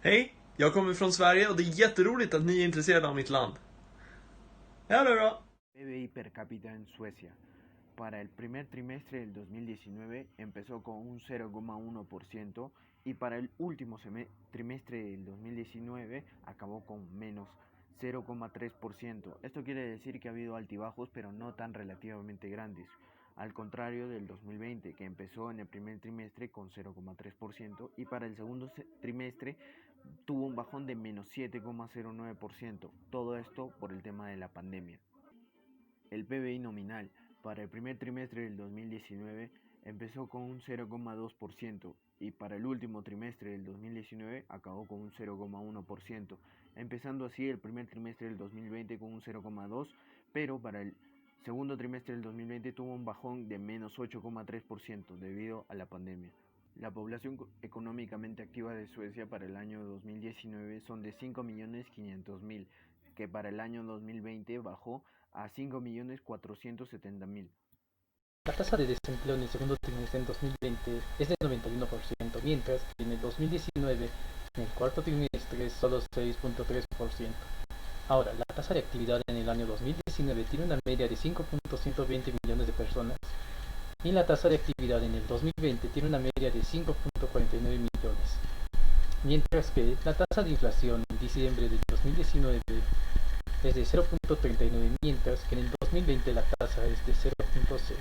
Hej, jag kommer från Sverige och det är jätteroligt att ni är intresserade av mitt land. Ja, det är bra. PBI per cápita en Suecia. Para el primer trimestre del 2019 empezó con un 0,1% y para el último trimestre del 2019 acabó con menos 0,3%. Esto quiere decir que ha habido altibajos, pero no tan relativamente grandes. Al contrario del 2020, que empezó en el primer trimestre con 0,3% y para el segundo trimestre tuvo un bajón de menos 7,09%. Todo esto por el tema de la pandemia. El PBI nominal para el primer trimestre del 2019 empezó con un 0,2% y para el último trimestre del 2019 acabó con un 0,1%, empezando así el primer trimestre del 2020 con un 0,2%, pero para el segundo trimestre del 2020 tuvo un bajón de menos 8,3% debido a la pandemia. La población económicamente activa de Suecia para el año 2019 son de 5.500.000, que para el año 2020 bajó a 5.470.000. La tasa de desempleo en el segundo trimestre en 2020 es del 91%, mientras que en el 2019, en el cuarto trimestre, es solo 6,3%. Ahora, la tasa de actividad en el año 2019 tiene una media de 5,120 millones de personas, y la tasa de actividad en el 2020 tiene una media de 5,49 millones, mientras que la tasa de inflación en diciembre de 2019 es de 0,39, mientras que en el 2020 la tasa es de 0,6.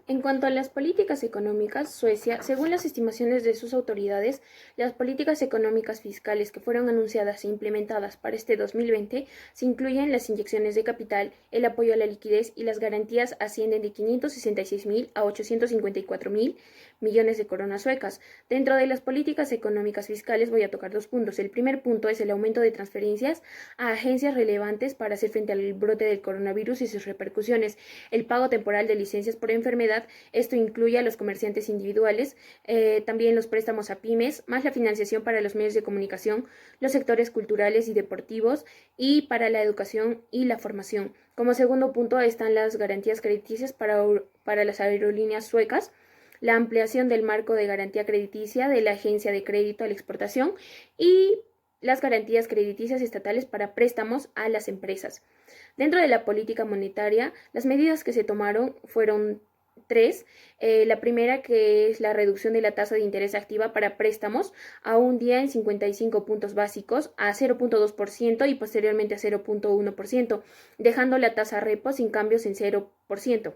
En cuanto a las políticas económicas, Suecia, según las estimaciones de sus autoridades, las políticas económicas fiscales que fueron anunciadas e implementadas para este 2020 se incluyen las inyecciones de capital, el apoyo a la liquidez y las garantías ascienden de 566.000 a 854.000 millones de coronas suecas. Dentro de las políticas económicas fiscales voy a tocar dos puntos. El primer punto es el aumento de transferencias a agencias relevantes para hacer frente al brote del coronavirus y sus repercusiones, el pago temporal de licencias por enfermedad. Esto incluye a los comerciantes individuales, también los préstamos a pymes, más la financiación para los medios de comunicación, los sectores culturales y deportivos y para la educación y la formación. Como segundo punto están las garantías crediticias para las aerolíneas suecas, la ampliación del marco de garantía crediticia de la Agencia de Crédito a la Exportación y las garantías crediticias estatales para préstamos a las empresas. Dentro de la política monetaria, las medidas que se tomaron fueron tres. La primera, que es la reducción de la tasa de interés activa para préstamos a un día en 55 puntos básicos a 0,2% y posteriormente a 0,1%, dejando la tasa repo sin cambios en 0%.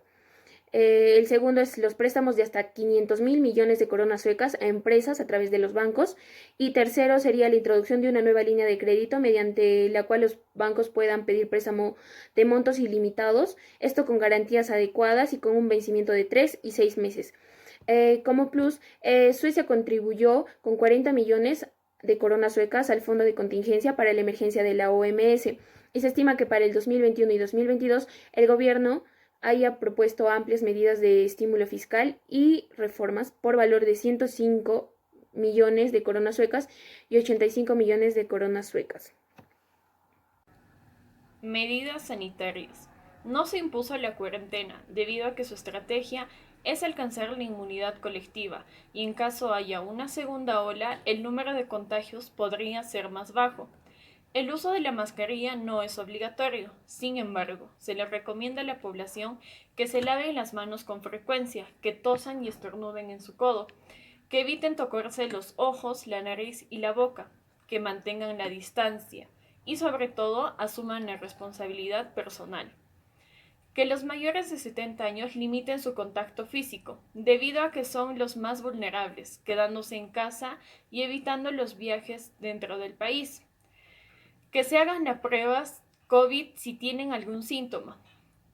El segundo es los préstamos de hasta 500.000 millones de coronas suecas a empresas a través de los bancos. Y tercero sería la introducción de una nueva línea de crédito mediante la cual los bancos puedan pedir préstamo de montos ilimitados, esto con garantías adecuadas y con un vencimiento de 3 y 6 meses. Como plus, Suecia contribuyó con 40 millones de coronas suecas al fondo de contingencia para la emergencia de la OMS y se estima que para el 2021 y 2022 el gobierno haya propuesto amplias medidas de estímulo fiscal y reformas por valor de 105 millones de coronas suecas y 85 millones de coronas suecas. Medidas sanitarias. No se impuso la cuarentena debido a que su estrategia es alcanzar la inmunidad colectiva y en caso haya una segunda ola, el número de contagios podría ser más bajo. El uso de la mascarilla no es obligatorio, sin embargo, se le recomienda a la población que se laven las manos con frecuencia, que tosan y estornuden en su codo, que eviten tocarse los ojos, la nariz y la boca, que mantengan la distancia y sobre todo asuman la responsabilidad personal. Que los mayores de 70 años limiten su contacto físico, debido a que son los más vulnerables, quedándose en casa y evitando los viajes dentro del país. Que se hagan las pruebas COVID si tienen algún síntoma.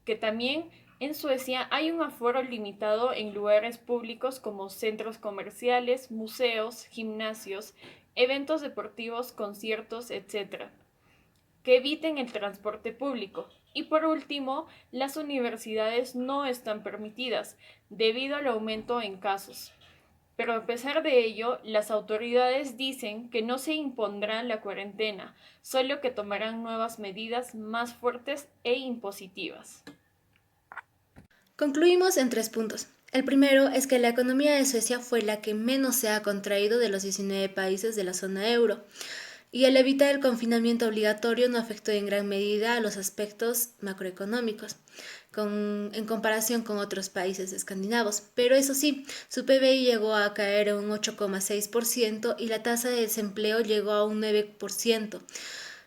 Que también en Suecia hay un aforo limitado en lugares públicos como centros comerciales, museos, gimnasios, eventos deportivos, conciertos, etc. Que eviten el transporte público. Y por último, las universidades no están permitidas debido al aumento en casos. Pero a pesar de ello, las autoridades dicen que no se impondrá la cuarentena, solo que tomarán nuevas medidas más fuertes e impositivas. Concluimos en tres puntos. El primero es que la economía de Suecia fue la que menos se ha contraído de los 19 países de la zona euro, y el evitar el confinamiento obligatorio no afectó en gran medida a los aspectos macroeconómicos en comparación con otros países escandinavos. Pero eso sí, su PBI llegó a caer en un 8,6% y la tasa de desempleo llegó a un 9%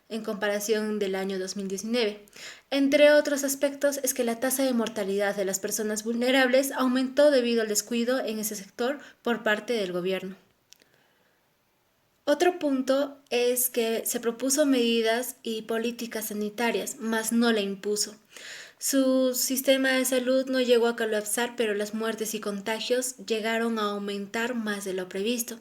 en comparación del año 2019. Entre otros aspectos es que la tasa de mortalidad de las personas vulnerables aumentó debido al descuido en ese sector por parte del gobierno. Otro punto es que se propuso medidas y políticas sanitarias, mas no la impuso. Su sistema de salud no llegó a colapsar, pero las muertes y contagios llegaron a aumentar más de lo previsto.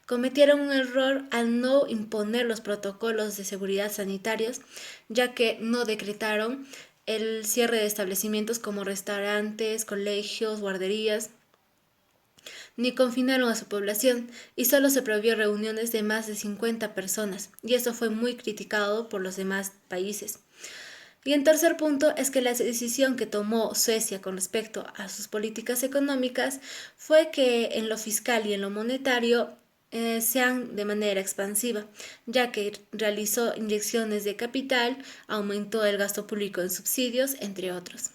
Cometieron un error al no imponer los protocolos de seguridad sanitarios, ya que no decretaron el cierre de establecimientos como restaurantes, colegios, guarderías, ni confinaron a su población, y solo se prohibió reuniones de más de 50 personas, y esto fue muy criticado por los demás países. Y en tercer punto es que la decisión que tomó Suecia con respecto a sus políticas económicas fue que en lo fiscal y en lo monetario sean de manera expansiva, ya que realizó inyecciones de capital, aumentó el gasto público en subsidios, entre otros.